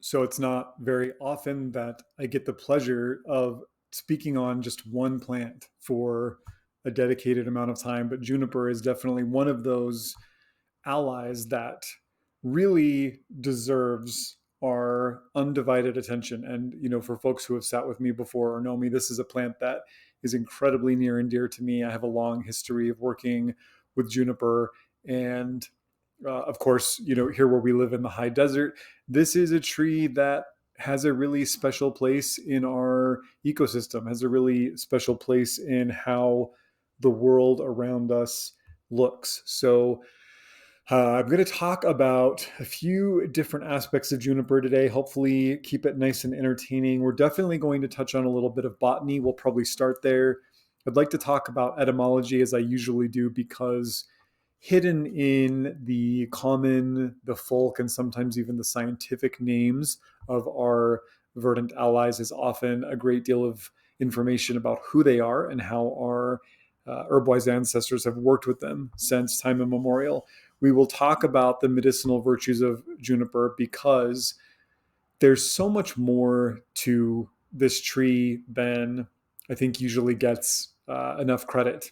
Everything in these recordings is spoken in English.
So it's not very often that I get the pleasure of speaking on just one plant for a dedicated amount of time, but juniper is definitely one of those allies that really deserves our undivided attention. And, for folks who have sat with me before or know me, this is a plant that is incredibly near and dear to me. I have a long history of working with juniper. And of course, here where we live in the high desert, this is a tree that has a really special place in our ecosystem, has a really special place in how the world around us looks. So, I'm going to talk about a few different aspects of juniper today, hopefully, keep it nice and entertaining. We're definitely going to touch on a little bit of botany. We'll probably start there. I'd like to talk about etymology as I usually do because hidden in the common, the folk, and sometimes even the scientific names of our verdant allies is often a great deal of information about who they are and how our herbwise ancestors have worked with them since time immemorial. We will talk about the medicinal virtues of juniper because there's so much more to this tree than I think usually gets enough credit,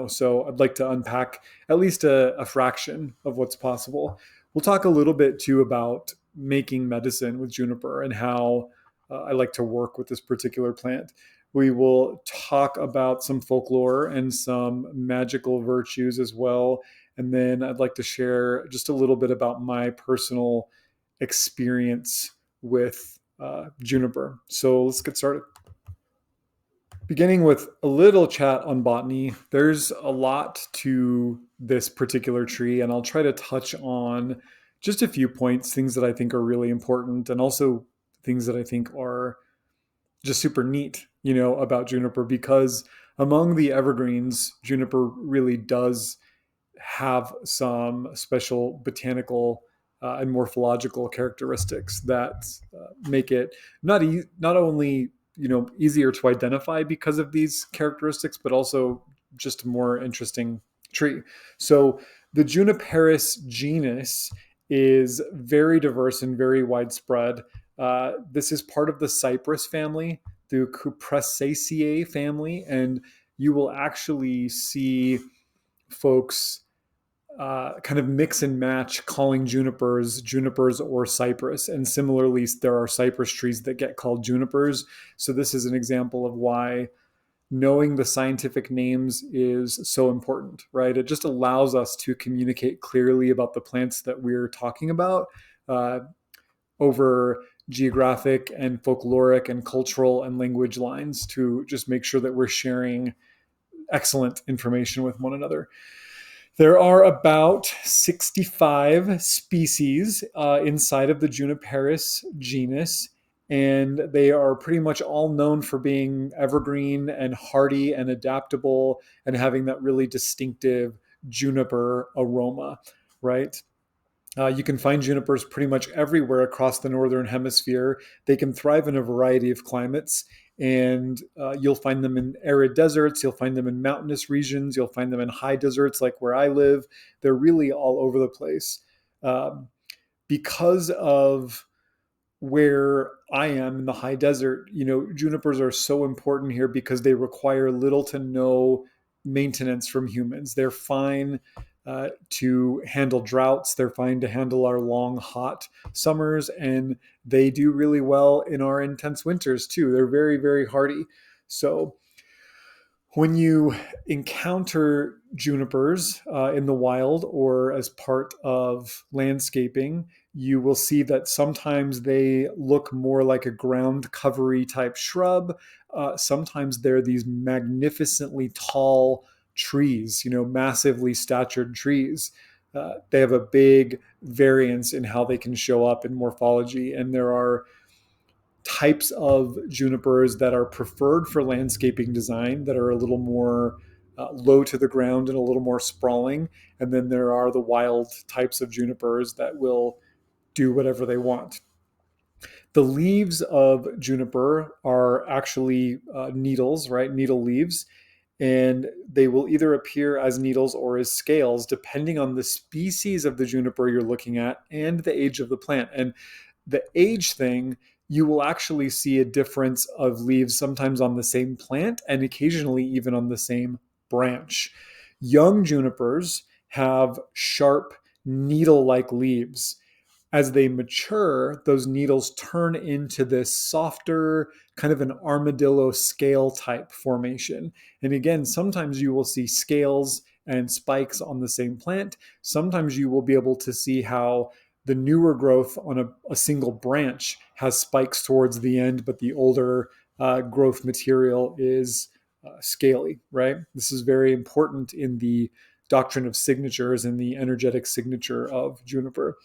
So I'd like to unpack at least a fraction of what's possible. We'll talk a little bit too about making medicine with juniper and how I like to work with this particular plant. We will talk about some folklore and some magical virtues as well. And then I'd like to share just a little bit about my personal experience with juniper. So let's get started. Beginning with a little chat on botany, there's a lot to this particular tree, and I'll try to touch on just a few points, things that I think are really important, and also things that I think are just super neat, about juniper, because among the evergreens, juniper really does have some special botanical and morphological characteristics that make it not only easier to identify because of these characteristics, but also just a more interesting tree. So the Juniperus genus is very diverse and very widespread. This is part of the cypress family, the Cupressaceae family, and you will actually see folks kind of mix and match calling junipers or cypress. And similarly, there are cypress trees that get called junipers. So this is an example of why knowing the scientific names is so important, right? It just allows us to communicate clearly about the plants that we're talking about over geographic and folkloric and cultural and language lines to just make sure that we're sharing excellent information with one another. There are about 65 species inside of the Juniperus genus, and they are pretty much all known for being evergreen and hardy and adaptable and having that really distinctive juniper aroma, right? You can find junipers pretty much everywhere across the northern hemisphere. They can thrive in a variety of climates, and you'll find them in arid deserts. You'll find them in mountainous regions. You'll find them in high deserts like where I live. They're really all over the place. Because of where I am in the high desert, junipers are so important here because they require little to no maintenance from humans. They're fine to handle droughts. They're fine to handle our long, hot summers, and they do really well in our intense winters too. They're very, very hardy. So when you encounter junipers in the wild or as part of landscaping, you will see that sometimes they look more like a ground covery type shrub. Sometimes they're these magnificently tall trees, massively statured trees. They have a big variance in how they can show up in morphology. And there are types of junipers that are preferred for landscaping design that are a little more low to the ground and a little more sprawling. And then there are the wild types of junipers that will do whatever they want. The leaves of juniper are actually needles, right? Needle leaves. And they will either appear as needles or as scales, depending on the species of the juniper you're looking at and the age of the plant. And the age thing, you will actually see a difference of leaves sometimes on the same plant and occasionally even on the same branch. Young junipers have sharp needle-like leaves. As they mature, those needles turn into this softer, kind of an armadillo scale type formation. And again, sometimes you will see scales and spikes on the same plant. Sometimes you will be able to see how the newer growth on a single branch has spikes towards the end, but the older growth material is scaly, right? This is very important in the doctrine of signatures and the energetic signature of juniper.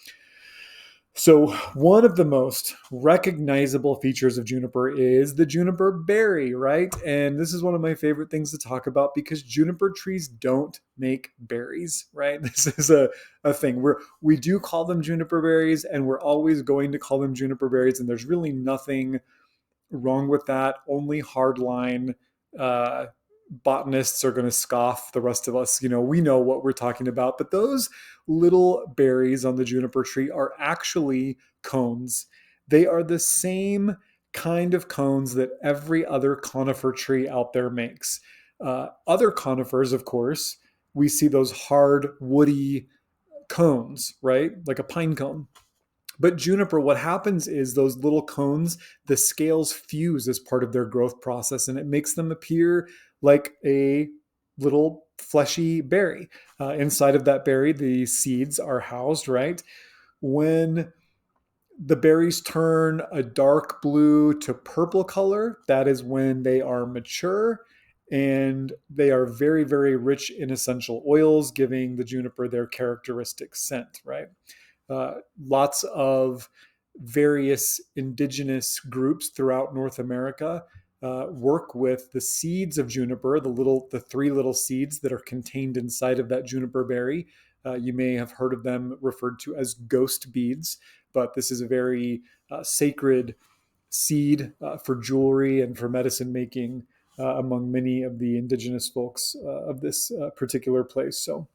So one of the most recognizable features of juniper is the juniper berry, right? And this is one of my favorite things to talk about because juniper trees don't make berries, right? This is a thing where we do call them juniper berries and we're always going to call them juniper berries. And there's really nothing wrong with that. Only hardline botanists are going to scoff. The rest of us, we know what we're talking about. But those little berries on the juniper tree are actually cones. They are the same kind of cones that every other conifer tree out there makes. Other conifers, of course, we see those hard, woody cones, right? Like a pine cone. But juniper, what happens is those little cones, the scales fuse as part of their growth process, and it makes them appear like a little fleshy berry. Inside of that berry, the seeds are housed, right? When the berries turn a dark blue to purple color, that is when they are mature, and they are very, very rich in essential oils, giving the juniper their characteristic scent, right? Lots of various indigenous groups throughout North America work with the seeds of juniper, the three little seeds that are contained inside of that juniper berry. You may have heard of them referred to as ghost beads, but this is a very sacred seed for jewelry and for medicine making among many of the indigenous folks of this particular place. So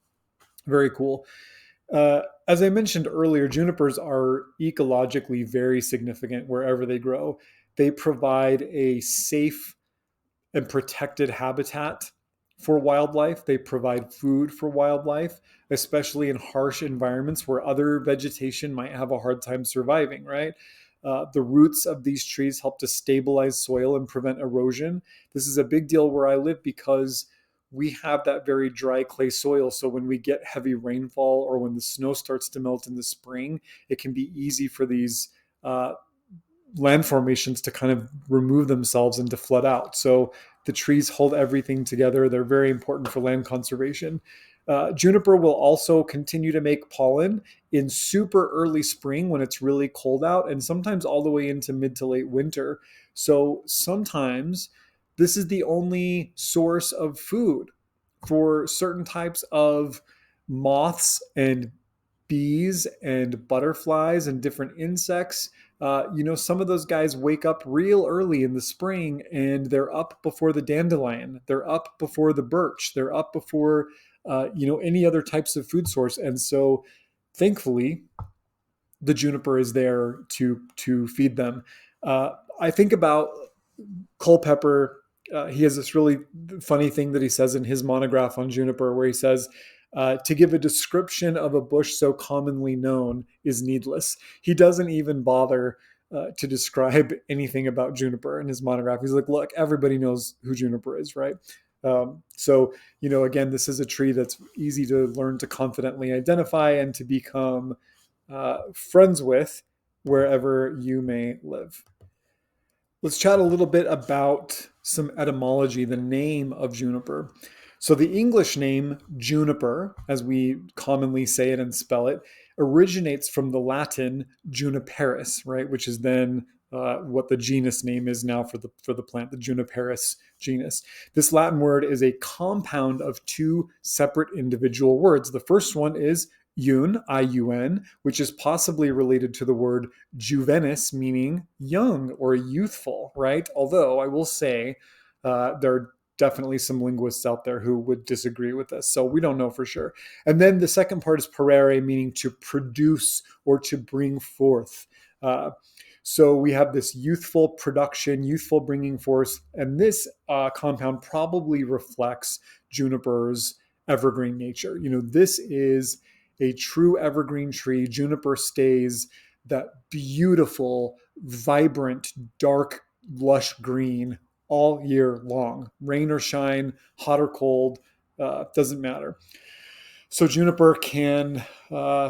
very cool. As I mentioned earlier, junipers are ecologically very significant wherever they grow. They provide a safe and protected habitat for wildlife. They provide food for wildlife, especially in harsh environments where other vegetation might have a hard time surviving, right? The roots of these trees help to stabilize soil and prevent erosion. This is a big deal where I live because we have that very dry clay soil. So when we get heavy rainfall or when the snow starts to melt in the spring, it can be easy for these land formations to kind of remove themselves and to flood out. So the trees hold everything together. They're very important for land conservation. Juniper will also continue to make pollen in super early spring when it's really cold out, and sometimes all the way into mid to late winter. So sometimes this is the only source of food for certain types of moths and bees and butterflies and different insects. Some of those guys wake up real early in the spring and they're up before the dandelion. They're up before the birch. They're up before, any other types of food source. And so thankfully, the juniper is there to feed them. I think about Culpeper. He has this really funny thing that he says in his monograph on juniper where he says, to give a description of a bush so commonly known is needless. He doesn't even bother to describe anything about juniper in his monograph. He's like, look, everybody knows who juniper is, right? Again, this is a tree that's easy to learn to confidently identify and to become friends with wherever you may live. Let's chat a little bit about some etymology, the name of juniper. So the English name juniper, as we commonly say it and spell it, originates from the Latin juniperus, right? Which is then what the genus name is now for the plant, the Juniperus genus. This Latin word is a compound of two separate individual words. The first one is iun, I-U-N, which is possibly related to the word juvenis, meaning young or youthful, right? Although I will say there are definitely some linguists out there who would disagree with this. So we don't know for sure. And then the second part is parere, meaning to produce or to bring forth. So we have this youthful production, youthful bringing force, and this compound probably reflects juniper's evergreen nature. This is a true evergreen tree. Juniper stays that beautiful, vibrant, dark, lush green all year long. Rain or shine, hot or cold, doesn't matter. So juniper can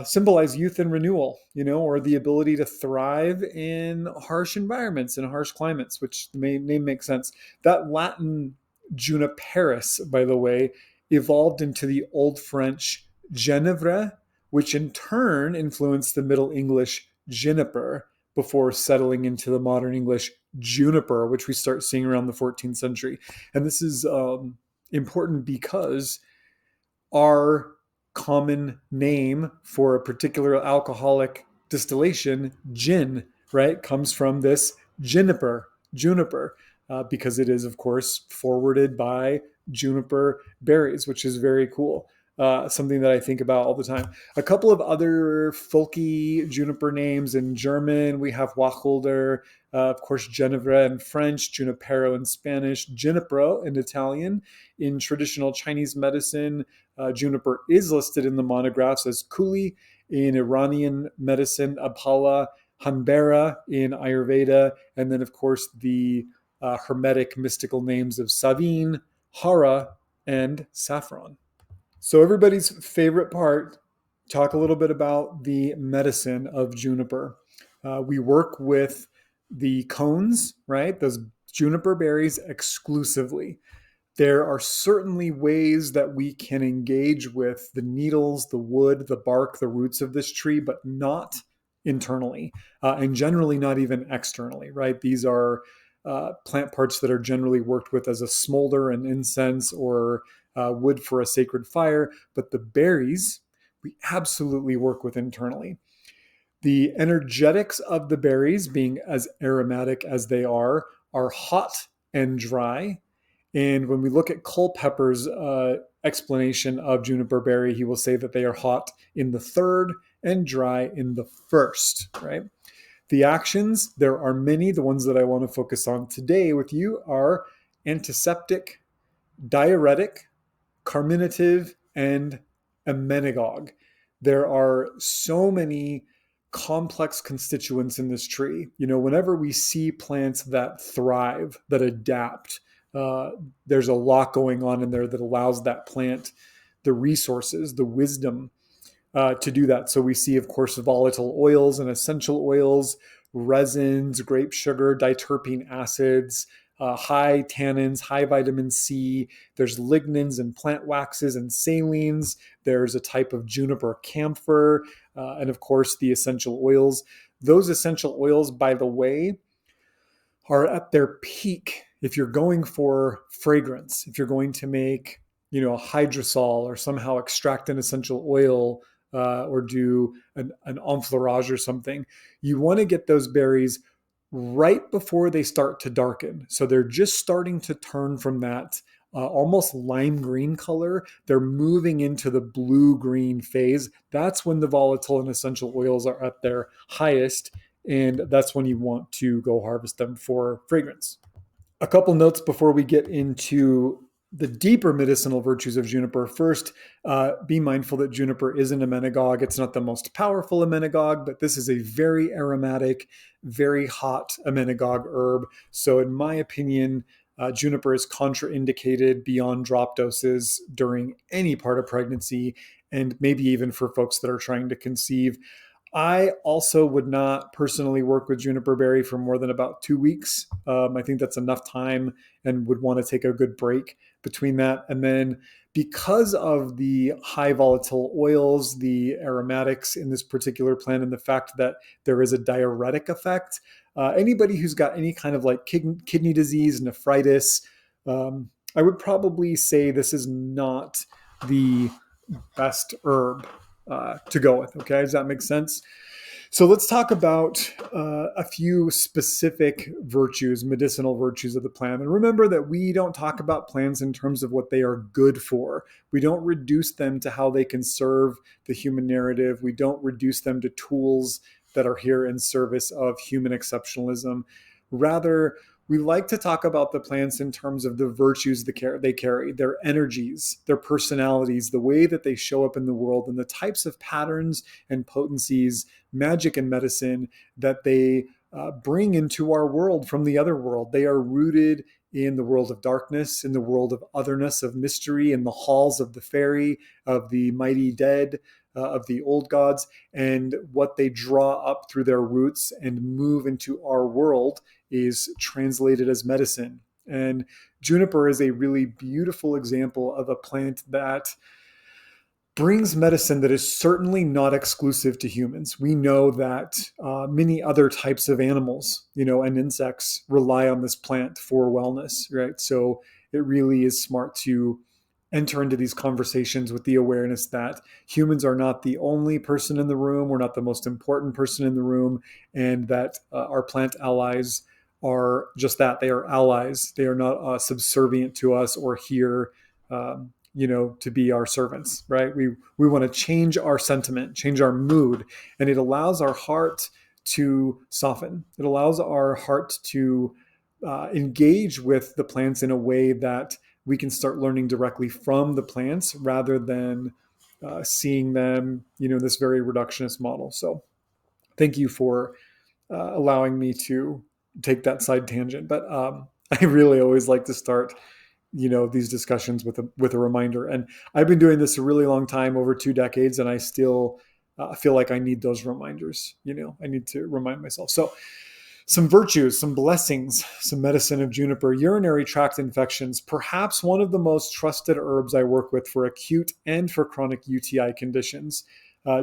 symbolize youth and renewal, or the ability to thrive in harsh environments and harsh climates, which the name makes sense. That Latin Juniperus, by the way, evolved into the Old French Genévre, which in turn influenced the Middle English juniper before settling into the modern English juniper, which we start seeing around the 14th century. And this is important because our common name for a particular alcoholic distillation, gin, right, comes from this juniper, because it is, of course, forwarded by juniper berries, which is very cool. Something that I think about all the time. A couple of other folky juniper names in German. We have Wacholder, of course, Genévre in French, Junipero in Spanish, Junipero in Italian. In traditional Chinese medicine, juniper is listed in the monographs as Kuli. In Iranian medicine, Apala, Hanbera in Ayurveda, and then, of course, the Hermetic mystical names of Savine, Hara, and Saffron. So everybody's favorite part, talk a little bit about the medicine of juniper. We work with the cones, right? Those juniper berries exclusively. There are certainly ways that we can engage with the needles, the wood, the bark, the roots of this tree, but not internally, and generally not even externally, right? These are plant parts that are generally worked with as a smolder and incense or wood for a sacred fire, but the berries we absolutely work with internally. The energetics of the berries, being as aromatic as they are hot and dry. And when we look at Culpepper's explanation of juniper berry, he will say that they are hot in the third and dry in the first, right? The actions, there are many. The ones that I want to focus on today with you are antiseptic, diuretic, carminative, and emmenagogue. There are so many complex constituents in this tree. Whenever we see plants that thrive, that adapt, there's a lot going on in there that allows that plant the resources, the wisdom to do that. So we see, of course, volatile oils and essential oils, resins, grape sugar, diterpene acids, high tannins, high vitamin C. There's lignans and plant waxes and salines. There's a type of juniper camphor, and of course the essential oils. Those essential oils, by the way, are at their peak if you're going for fragrance. If you're going to make, a hydrosol or somehow extract an essential oil or do an enfleurage or something, you want to get those berries right before they start to darken. So they're just starting to turn from that almost lime green color. They're moving into the blue-green phase. That's when the volatile and essential oils are at their highest, and that's when you want to go harvest them for fragrance. A couple notes before we get into the deeper medicinal virtues of juniper. First, be mindful that juniper is an emmenagogue. It's not the most powerful emmenagogue, but this is a very aromatic, very hot emmenagogue herb. So in my opinion, juniper is contraindicated beyond drop doses during any part of pregnancy, and maybe even for folks that are trying to conceive. I also would not personally work with juniper berry for more than about 2 weeks. I think that's enough time, and would want to take a good break between that. And then because of the high volatile oils, the aromatics in this particular plant, and the fact that there is a diuretic effect, anybody who's got any kind of like kidney disease, nephritis, I would probably say this is not the best herb to go with. Okay, does that make sense? So let's talk about a few specific virtues, medicinal virtues of the plant. And remember that we don't talk about plants in terms of what they are good for. We don't reduce them to how they can serve the human narrative. We don't reduce them to tools that are here in service of human exceptionalism. Rather, we like to talk about the plants in terms of the virtues they carry, their energies, their personalities, the way that they show up in the world, and the types of patterns and potencies, magic and medicine that they bring into our world from the other world. They are rooted in the world of darkness, in the world of otherness, of mystery, in the halls of the fairy, of the mighty dead, of the old gods, and what they draw up through their roots and move into our world is translated as medicine. And juniper is a really beautiful example of a plant that brings medicine that is certainly not exclusive to humans. We know that many other types of animals, and insects rely on this plant for wellness, right? So it really is smart to enter into these conversations with the awareness that humans are not the only person in the room, we're not the most important person in the room, and that our plant allies are just that. They are allies. They are not subservient to us or here to be our servants, right? We want to change our sentiment, change our mood, and it allows our heart to soften. It allows our heart to engage with the plants in a way that we can start learning directly from the plants rather than seeing them, this very reductionist model. So thank you for allowing me to take that side tangent. But I really always like to start these discussions with a reminder. And I've been doing this a really long time, over 2 decades, and I still feel like I need those reminders. I need to remind myself. So some virtues, some blessings, some medicine of juniper: urinary tract infections, perhaps one of the most trusted herbs I work with for acute and for chronic UTI conditions.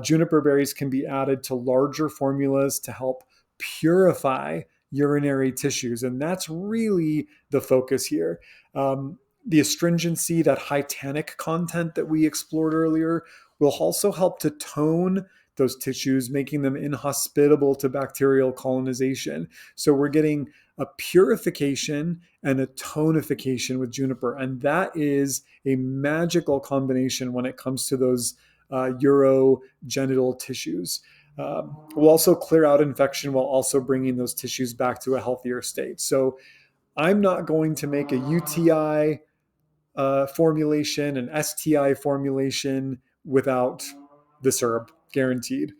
Juniper berries can be added to larger formulas to help purify urinary tissues. And that's really the focus here. The astringency, that high tannic content that we explored earlier, will also help to tone those tissues, making them inhospitable to bacterial colonization. So we're getting a purification and a tonification with juniper. And that is a magical combination when it comes to those urogenital tissues. We'll also clear out infection while also bringing those tissues back to a healthier state. So I'm not going to make a UTI formulation, an STI formulation without this herb, guaranteed.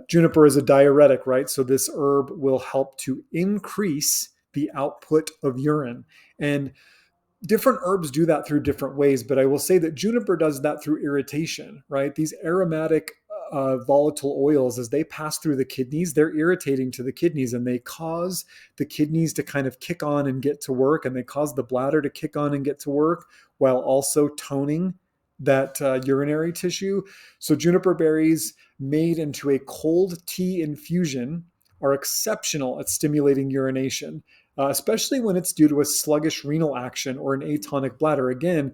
Juniper is a diuretic, right? So this herb will help to increase the output of urine. And different herbs do that through different ways, but I will say that juniper does that through irritation, right? These aromatic volatile oils, as they pass through the kidneys, they're irritating to the kidneys, and they cause the kidneys to kind of kick on and get to work, and they cause the bladder to kick on and get to work while also toning that urinary tissue. So juniper berries made into a cold tea infusion are exceptional at stimulating urination, especially when it's due to a sluggish renal action or an atonic bladder. Again,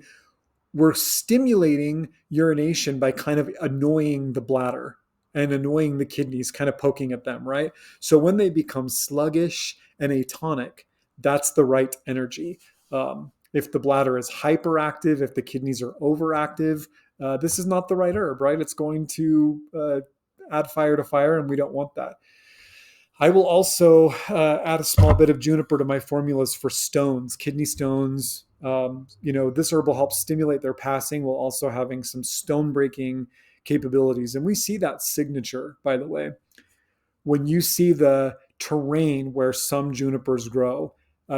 we're stimulating urination by kind of annoying the bladder and annoying the kidneys, kind of poking at them, right? So when they become sluggish and atonic, that's the right energy. If the bladder is hyperactive, if the kidneys are overactive, this is not the right herb, right? It's going to add fire to fire, and we don't want that. I will also add a small bit of juniper to my formulas for stones, kidney stones. This herb will help stimulate their passing while also having some stone breaking capabilities. And we see that signature, by the way, when you see the terrain where some junipers grow.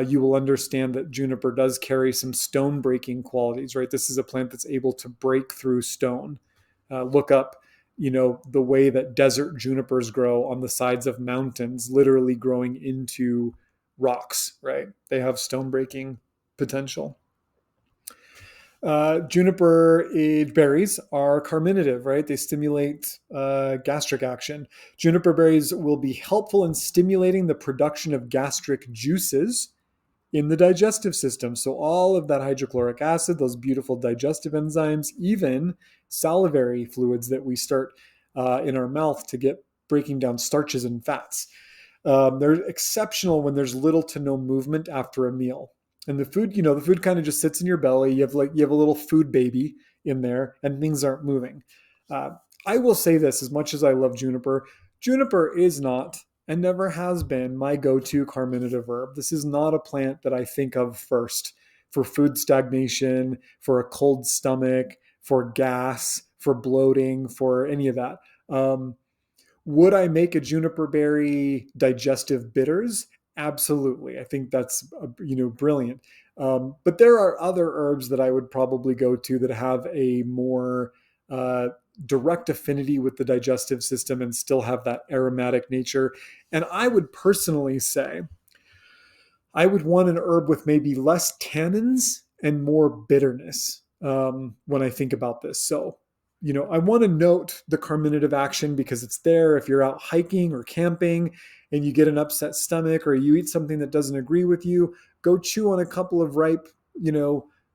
You will understand that juniper does carry some stone breaking qualities, right? This is a plant that's able to break through stone. Look up the way that desert junipers grow on the sides of mountains, literally growing into rocks, right? They have stone breaking potential. Juniper berries are carminative, right? They stimulate gastric action. Juniper berries will be helpful in stimulating the production of gastric juices in the digestive system. So all of that hydrochloric acid, those beautiful digestive enzymes, even salivary fluids that we start in our mouth to get breaking down starches and fats. They're exceptional when there's little to no movement after a meal. And the food kind of just sits in your belly. You have a little food baby in there, and things aren't moving. I will say this: as much as I love juniper, Juniper is not and never has been my go-to carminative herb. This is not a plant that I think of first for food stagnation, for a cold stomach, for gas, for bloating, for any of that. Would I make a juniper berry digestive bitters? Absolutely. I think that's brilliant. But there are other herbs that I would probably go to that have a more uh, direct affinity with the digestive system and still have that aromatic nature. And I would personally say I would want an herb with maybe less tannins and more bitterness when I think about this. So, I want to note the carminative action because it's there. If you're out hiking or camping and you get an upset stomach or you eat something that doesn't agree with you, go chew on a couple of ripe,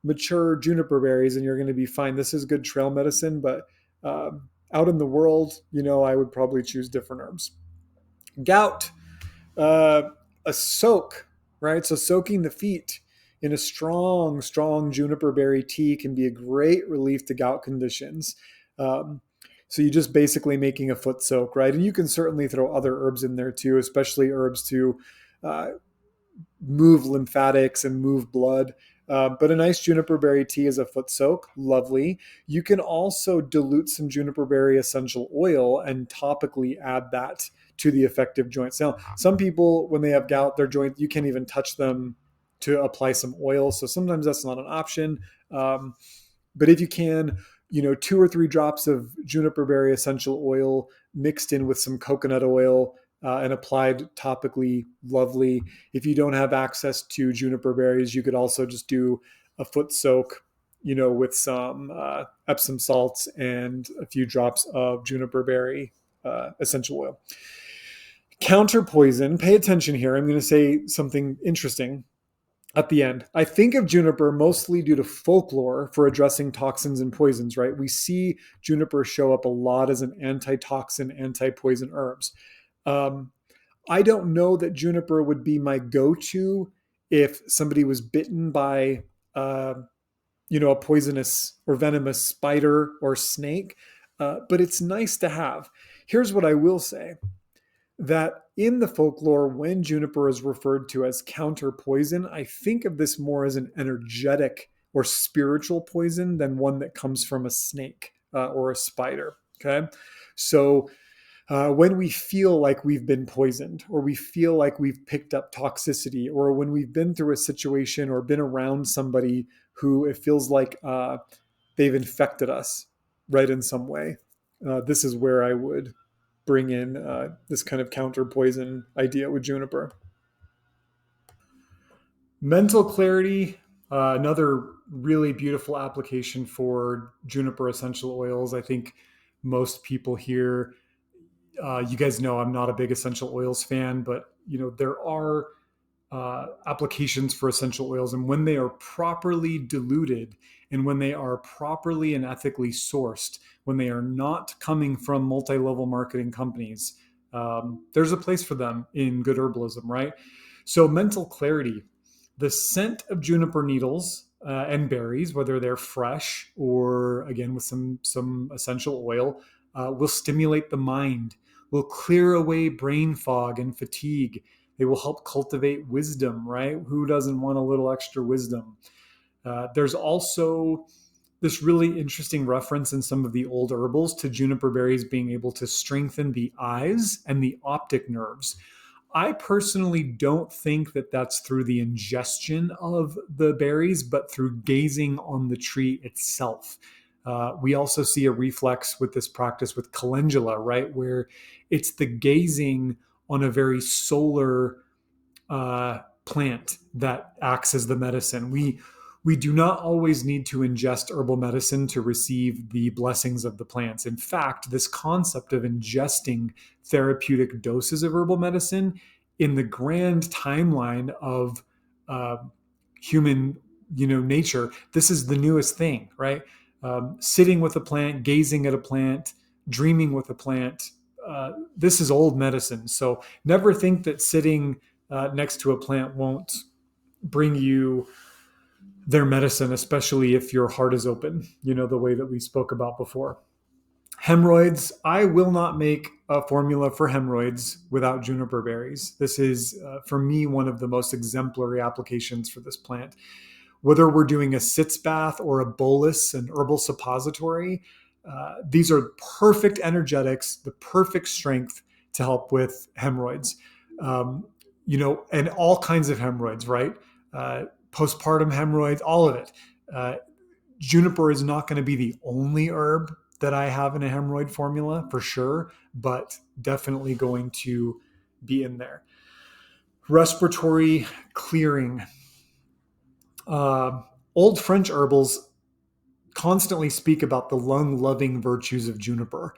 mature juniper berries and you're going to be fine. This is good trail medicine, but out in the world, I would probably choose different herbs. Gout, uh, a soak, right? So soaking the feet in a strong, strong juniper berry tea can be a great relief to gout conditions. Um, so you just basically making a foot soak, right? And you can certainly throw other herbs in there too, especially herbs to uh, move lymphatics and move blood. But a nice juniper berry tea is a foot soak, lovely. You can also dilute some juniper berry essential oil and topically add that to the affected joints. Now, some people, when they have gout, their joint, you can't even touch them to apply some oil. So sometimes that's not an option. But if you can, 2 or 3 drops of juniper berry essential oil mixed in with some coconut oil and applied topically, lovely. If you don't have access to juniper berries, you could also just do a foot soak, with some Epsom salts and a few drops of juniper berry essential oil. Counter poison, pay attention here. I'm going to say something interesting at the end. I think of juniper mostly due to folklore for addressing toxins and poisons, right? We see juniper show up a lot as an antitoxin, anti-poison herbs. Um, I don't know that juniper would be my go-to if somebody was bitten by, a poisonous or venomous spider or snake, but it's nice to have. Here's what I will say that in the folklore, when juniper is referred to as counter poison, I think of this more as an energetic or spiritual poison than one that comes from a snake or a spider. Okay. So when we feel like we've been poisoned or we feel like we've picked up toxicity or when we've been through a situation or been around somebody who it feels like they've infected us right in some way, this is where I would bring in this kind of counter poison idea with juniper. Mental clarity, another really beautiful application for juniper essential oils. I think most people here, you guys know I'm not a big essential oils fan, but there are applications for essential oils, and when they are properly diluted and when they are properly and ethically sourced, when they are not coming from multi-level marketing companies, there's a place for them in good herbalism, right? So mental clarity, the scent of juniper needles and berries, whether they're fresh or again with some essential oil, will stimulate the mind, will clear away brain fog and fatigue. They will help cultivate wisdom, right? Who doesn't want a little extra wisdom? There's also this really interesting reference in some of the old herbals to juniper berries being able to strengthen the eyes and the optic nerves. I personally don't think that that's through the ingestion of the berries, but through gazing on the tree itself. We also see a reflex with this practice with calendula, right? Where it's the gazing on a very solar plant that acts as the medicine. We do not always need to ingest herbal medicine to receive the blessings of the plants. In fact, this concept of ingesting therapeutic doses of herbal medicine in the grand timeline of uh, human, nature, this is the newest thing, right? Sitting with a plant, gazing at a plant, dreaming with a plant. This is old medicine. So never think that sitting next to a plant won't bring you their medicine, especially if your heart is open, the way that we spoke about before. Hemorrhoids, I will not make a formula for hemorrhoids without juniper berries. This is, for me, one of the most exemplary applications for this plant. Whether we're doing a sitz bath or a bolus, an herbal suppository, these are perfect energetics, the perfect strength to help with hemorrhoids. And all kinds of hemorrhoids, right? Postpartum hemorrhoids, all of it. Juniper is not going to be the only herb that I have in a hemorrhoid formula for sure, but definitely going to be in there. Respiratory clearing. Old French herbals constantly speak about the lung-loving virtues of juniper.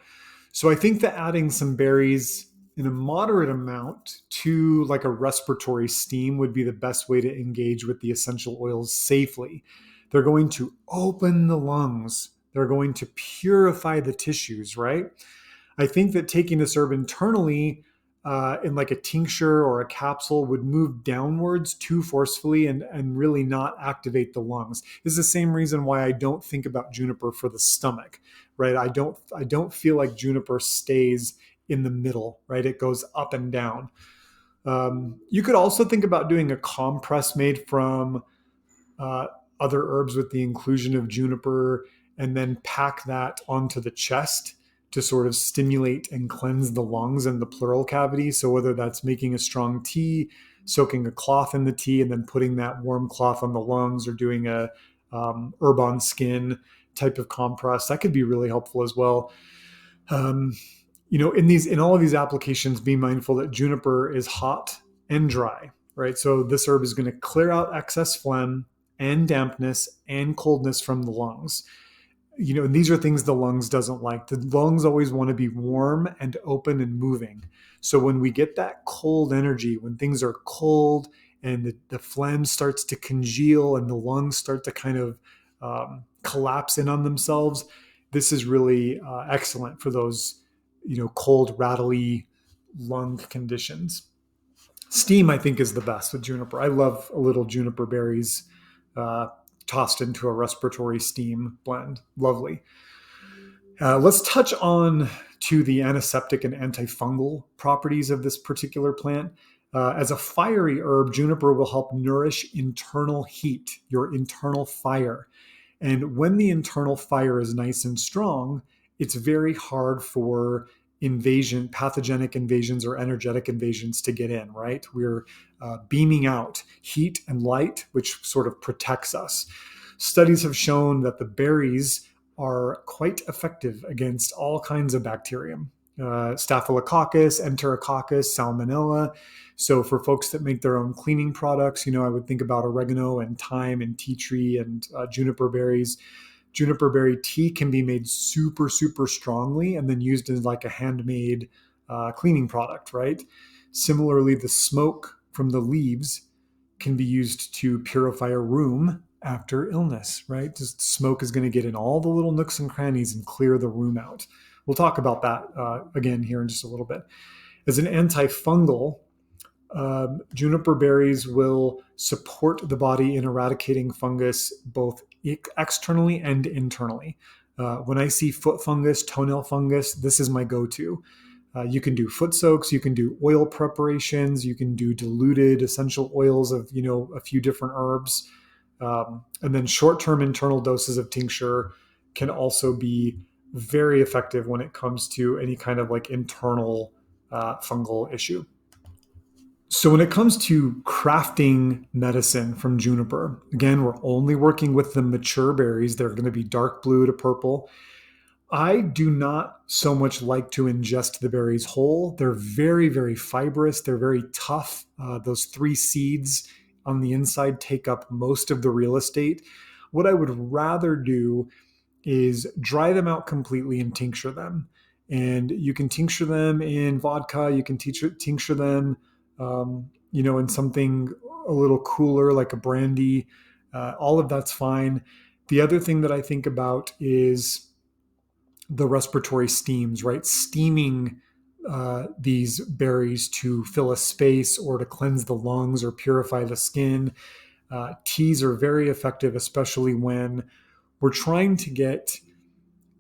So I think that adding some berries in a moderate amount to like a respiratory steam would be the best way to engage with the essential oils safely. They're going to open the lungs. They're going to purify the tissues, right? I think that taking this herb internally in like a tincture or a capsule would move downwards too forcefully and really not activate the lungs. This is the same reason why I don't think about juniper for the stomach, right? I don't feel like juniper stays in the middle, right? It goes up and down. You could also think about doing a compress made from other herbs with the inclusion of juniper, and then pack that onto the chest to sort of stimulate and cleanse the lungs and the pleural cavity. So whether that's making a strong tea, soaking a cloth in the tea, and then putting that warm cloth on the lungs, or doing a herb on skin type of compress, that could be really helpful as well. In all of these applications, be mindful that juniper is hot and dry, right? So this herb is going to clear out excess phlegm and dampness and coldness from the lungs. And these are things the lungs doesn't like. The lungs always want to be warm and open and moving. So when we get that cold energy, when things are cold and the phlegm starts to congeal and the lungs start to kind of collapse in on themselves, this is really excellent for those, cold, rattly lung conditions. Steam, I think, is the best with juniper. I love a little juniper berries tossed into a respiratory steam blend. Lovely. Let's touch on to the antiseptic and antifungal properties of this particular plant. As a fiery herb, juniper will help nourish internal heat, your internal fire. And when the internal fire is nice and strong, it's very hard for pathogenic invasions or energetic invasions to get in, right? We're beaming out heat and light, which sort of protects us. Studies have shown that the berries are quite effective against all kinds of bacterium, Staphylococcus, Enterococcus, Salmonella. So for folks that make their own cleaning products, I would think about oregano and thyme and tea tree and juniper berries. Juniper berry tea can be made super, super strongly and then used as like a handmade cleaning product, right? Similarly, the smoke from the leaves can be used to purify a room after illness, right? Just smoke is going to get in all the little nooks and crannies and clear the room out. We'll talk about that again here in just a little bit. As an antifungal, juniper berries will support the body in eradicating fungus both externally and internally. When I see foot fungus, toenail fungus, this is my go-to. You can do foot soaks, you can do oil preparations, you can do diluted essential oils of a few different herbs, and then short-term internal doses of tincture can also be very effective when it comes to any kind of like internal fungal issue. So when it comes to crafting medicine from juniper, again, we're only working with the mature berries. They're going to be dark blue to purple. I do not so much like to ingest the berries whole. They're very, very fibrous. They're very tough. Those 3 seeds on the inside take up most of the real estate. What I would rather do is dry them out completely and tincture them. And you can tincture them in vodka. You can tincture them in something a little cooler like a brandy. All of that's fine. The other thing that I think about is the respiratory steams, right? Steaming these berries to fill a space or to cleanse the lungs or purify the skin. Teas are very effective, especially when we're trying to get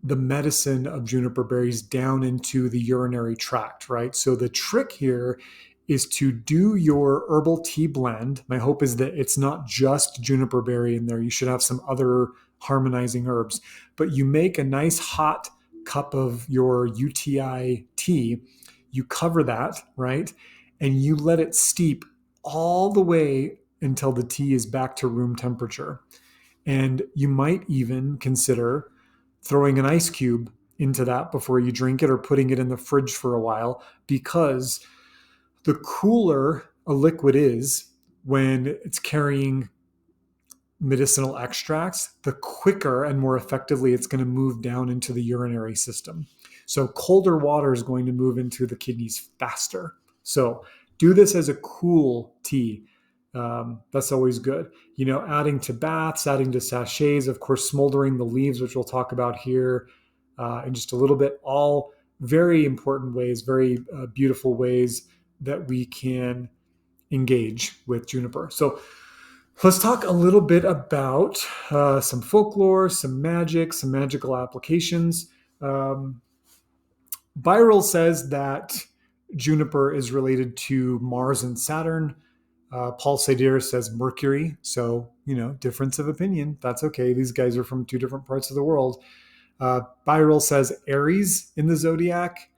the medicine of juniper berries down into the urinary tract, right? So the trick here is to do your herbal tea blend. My hope is that it's not just juniper berry in there. You should have some other harmonizing herbs, but you make a nice hot cup of your UTI tea. You cover that, right? And you let it steep all the way until the tea is back to room temperature. And you might even consider throwing an ice cube into that before you drink it, or putting it in the fridge for a while, because the cooler a liquid is when it's carrying medicinal extracts, the quicker and more effectively it's going to move down into the urinary system. So colder water is going to move into the kidneys faster. So do this as a cool tea. That's always good. Adding to baths, adding to sachets, of course, smoldering the leaves, which we'll talk about here in just a little bit. All very important ways, very beautiful ways that we can engage with juniper. So let's talk a little bit about some folklore, some magic, some magical applications. Byral says that juniper is related to Mars and Saturn. Paul Sadir says Mercury. So, difference of opinion. That's okay. These guys are from two different parts of the world. Byral says Aries in the zodiac.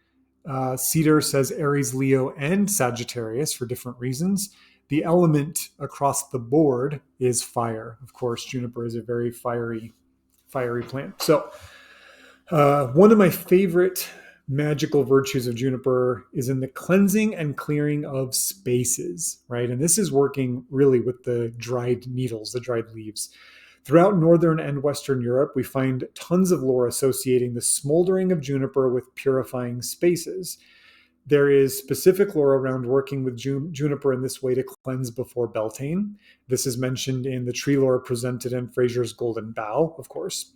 Cedar says Aries, Leo, and Sagittarius for different reasons. The element across the board is fire. Of course, juniper is a very fiery plant. So one of my favorite magical virtues of juniper is in the cleansing and clearing of spaces, right? And this is working really with the dried needles, the dried leaves. Throughout Northern and Western Europe, we find tons of lore associating the smoldering of juniper with purifying spaces. There is specific lore around working with juniper in this way to cleanse before Beltane. This is mentioned in the tree lore presented in Fraser's Golden Bough, of course.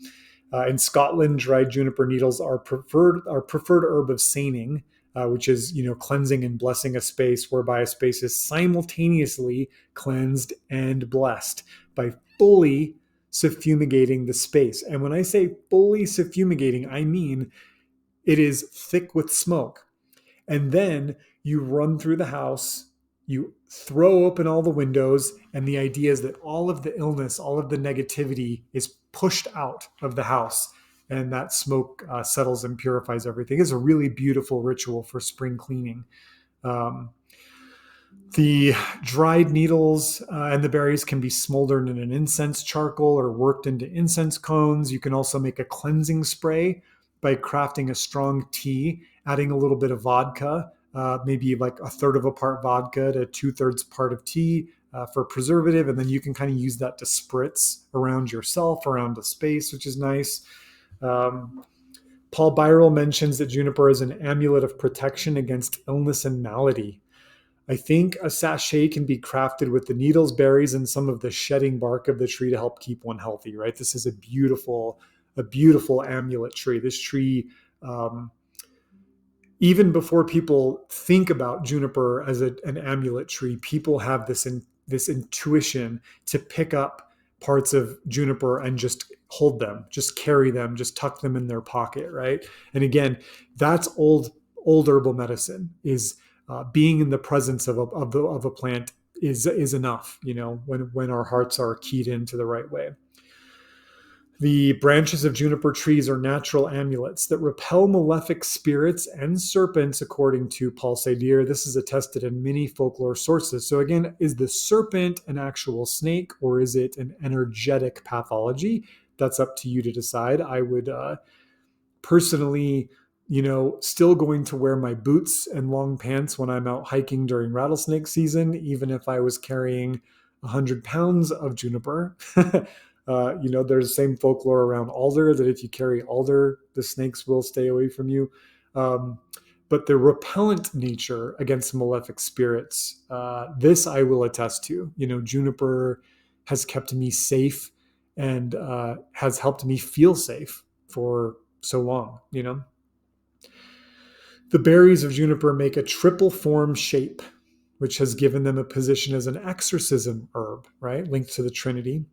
In Scotland, dried juniper needles are preferred herb of seining, which is cleansing and blessing a space, whereby a space is simultaneously cleansed and blessed by fully suffumigating the space. And when I say fully suffumigating, I mean it is thick with smoke. And then you run through the house, you throw open all the windows, and the idea is that all of the illness, all of the negativity is pushed out of the house, and that smoke settles and purifies everything. It's a really beautiful ritual for spring cleaning. The dried needles and the berries can be smoldered in an incense charcoal or worked into incense cones. You can also make a cleansing spray by crafting a strong tea, adding a little bit of vodka, maybe like a third of a part vodka to 2/3 part of tea for preservative. And then you can kind of use that to spritz around yourself, around the space, which is nice. Paul Byral mentions that juniper is an amulet of protection against illness and malady. I think a sachet can be crafted with the needles, berries, and some of the shedding bark of the tree to help keep one healthy, right? This is a beautiful amulet tree. This tree, even before people think about juniper as an amulet tree, people have this intuition to pick up parts of juniper and just hold them, just carry them, just tuck them in their pocket, right? And again, that's old herbal medicine, is being in the presence of a plant is enough, when our hearts are keyed into the right way. The branches of juniper trees are natural amulets that repel malefic spirits and serpents, according to Paul Sadir. This is attested in many folklore sources. So again, is the serpent an actual snake, or is it an energetic pathology? That's up to you to decide. I would personally, still going to wear my boots and long pants when I'm out hiking during rattlesnake season, even if I was carrying 100 pounds of juniper. There's the same folklore around alder, that if you carry alder, the snakes will stay away from you. But the repellent nature against malefic spirits, this I will attest to. Juniper has kept me safe and has helped me feel safe for so long. The berries of juniper make a triple form shape, which has given them a position as an exorcism herb, right? Linked to the Trinity.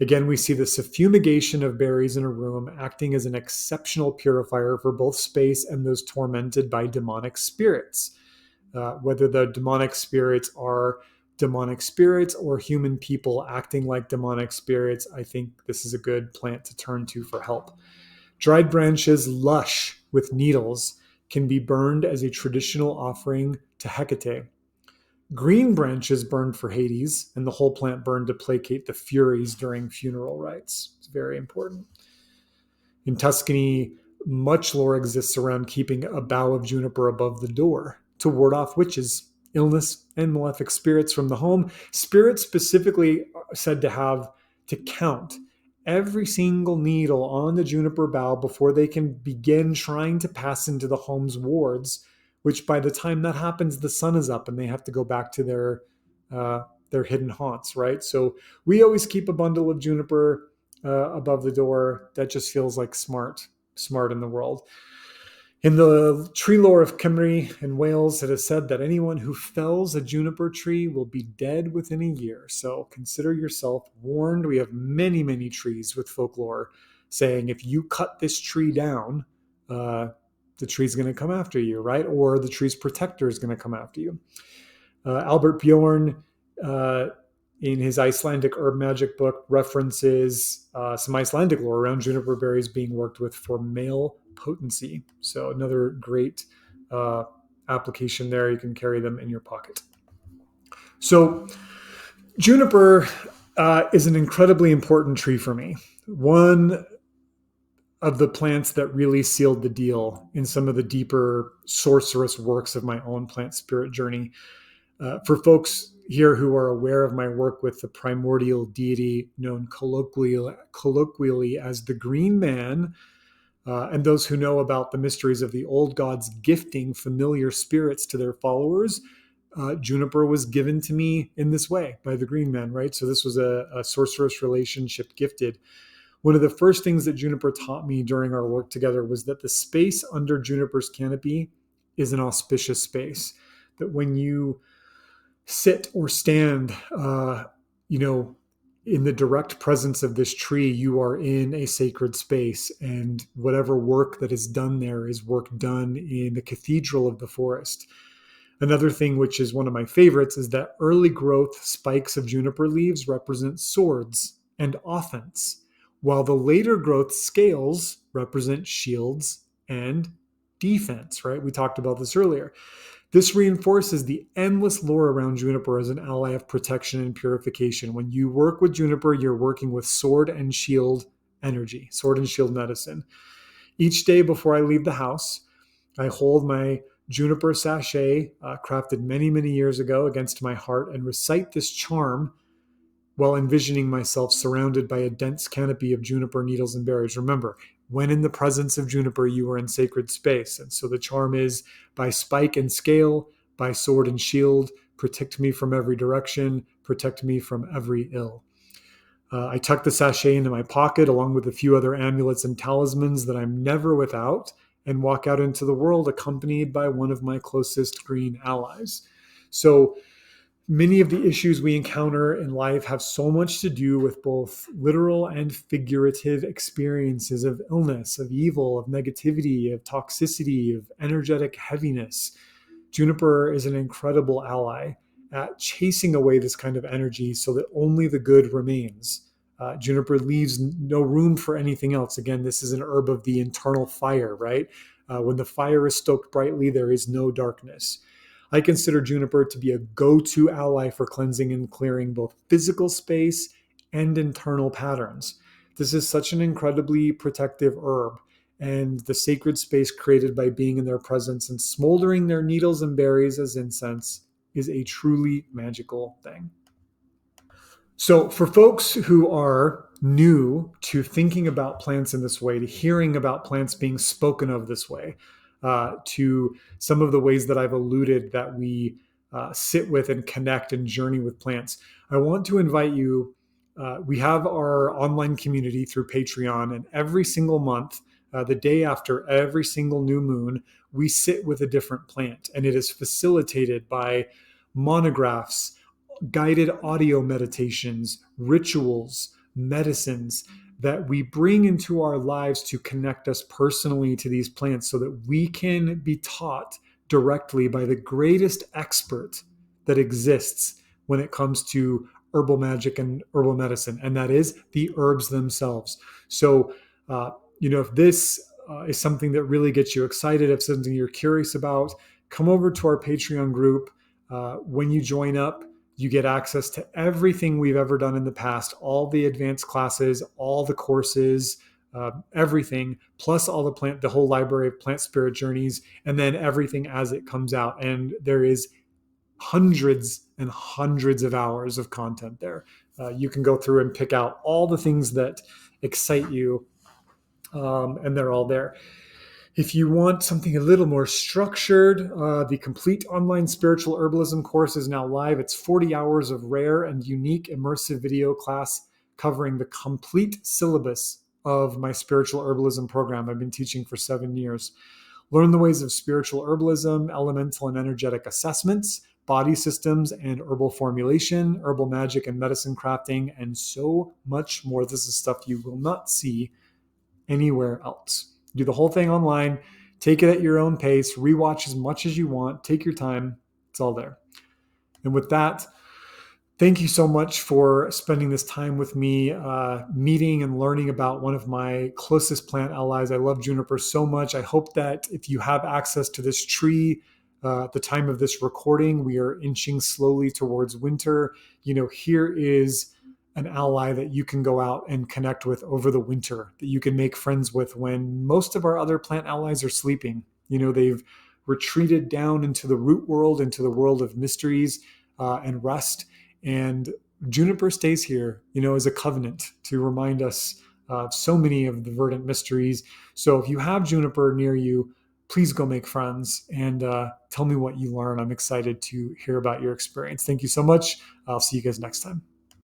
Again, we see the suffumigation of berries in a room acting as an exceptional purifier for both space and those tormented by demonic spirits. Whether the demonic spirits are demonic spirits or human people acting like demonic spirits, I think this is a good plant to turn to for help. Dried branches, lush with needles, can be burned as a traditional offering to Hecate. Green branches burned for Hades, and the whole plant burned to placate the Furies during funeral rites. It's very important. In Tuscany, much lore exists around keeping a bough of juniper above the door to ward off witches, illness, and malefic spirits from the home. Spirits specifically are said to count every single needle on the juniper bough before they can begin trying to pass into the home's wards, which by the time that happens, the sun is up and they have to go back to their hidden haunts, right? So we always keep a bundle of juniper above the door. That just feels like smart in the world. In the tree lore of Cymru and Wales, it is said that anyone who fells a juniper tree will be dead within a year. So consider yourself warned. We have many, many trees with folklore saying if you cut this tree down, the tree's going to come after you, right? Or the tree's protector is going to come after you. Albert Bjorn, in his Icelandic herb magic book, references some Icelandic lore around juniper berries being worked with for male potency. So another great application there. You can carry them in your pocket. So juniper is an incredibly important tree for me. One of the plants that really sealed the deal in some of the deeper sorcerous works of my own plant spirit journey. For folks here who are aware of my work with the primordial deity known colloquially as the Green Man, and those who know about the mysteries of the old gods gifting familiar spirits to their followers, juniper was given to me in this way by the Green Man, right? So this was a sorcerous relationship gifted. One of the first things that Juniper taught me during our work together was that the space under Juniper's canopy is an auspicious space. That when you sit or stand, in the direct presence of this tree, you are in a sacred space, and whatever work that is done there is work done in the cathedral of the forest. Another thing, which is one of my favorites, is that early growth spikes of juniper leaves represent swords and offense, while the later growth scales represent shields and defense, right? We talked about this earlier. This reinforces the endless lore around juniper as an ally of protection and purification. When you work with juniper, you're working with sword and shield energy, sword and shield medicine. Each day before I leave the house, I hold my juniper sachet, crafted many, many years ago, against my heart and recite this charm while envisioning myself surrounded by a dense canopy of juniper needles and berries. Remember, when in the presence of juniper, you are in sacred space. And so the charm is, by spike and scale, by sword and shield, protect me from every direction, protect me from every ill. I tuck the sachet into my pocket along with a few other amulets and talismans that I'm never without, and walk out into the world accompanied by one of my closest green allies. So many of the issues we encounter in life have so much to do with both literal and figurative experiences of illness, of evil, of negativity, of toxicity, of energetic heaviness. Juniper is an incredible ally at chasing away this kind of energy so that only the good remains. Juniper leaves no room for anything else. Again, this is an herb of the internal fire, right? When the fire is stoked brightly, there is no darkness. I consider juniper to be a go-to ally for cleansing and clearing both physical space and internal patterns. This is such an incredibly protective herb, and the sacred space created by being in their presence and smoldering their needles and berries as incense is a truly magical thing. So for folks who are new to thinking about plants in this way, to hearing about plants being spoken of this way, to some of the ways that I've alluded that we sit with and connect and journey with plants, I want to invite you. We have our online community through Patreon, and every single month, the day after every single new moon, we sit with a different plant, and it is facilitated by monographs, guided audio meditations, rituals, medicines that we bring into our lives to connect us personally to these plants so that we can be taught directly by the greatest expert that exists when it comes to herbal magic and herbal medicine, and that is the herbs themselves. So, if this is something that really gets you excited, if something you're curious about, come over to our Patreon group. When you join up, you get access to everything we've ever done in the past, all the advanced classes, all the courses, everything, plus all the whole library of plant spirit journeys, and then everything as it comes out. And there is hundreds and hundreds of hours of content there. You can go through and pick out all the things that excite you, and they're all there. If you want something a little more structured, the complete online spiritual herbalism course is now live. It's 40 hours of rare and unique immersive video class covering the complete syllabus of my spiritual herbalism program I've been teaching for 7 years. Learn the ways of spiritual herbalism, elemental and energetic assessments, body systems and herbal formulation, herbal magic and medicine crafting, and so much more. This is stuff you will not see anywhere else. Do the whole thing online, take it at your own pace, rewatch as much as you want, take your time. It's all there. And with that, thank you so much for spending this time with me, meeting and learning about one of my closest plant allies. I love Juniper so much. I hope that if you have access to this tree at the time of this recording, we are inching slowly towards winter. Here is an ally that you can go out and connect with over the winter, that you can make friends with when most of our other plant allies are sleeping. They've retreated down into the root world, into the world of mysteries and rest. And Juniper stays here, as a covenant to remind us of so many of the verdant mysteries. So if you have Juniper near you, please go make friends and tell me what you learn. I'm excited to hear about your experience. Thank you so much. I'll see you guys next time.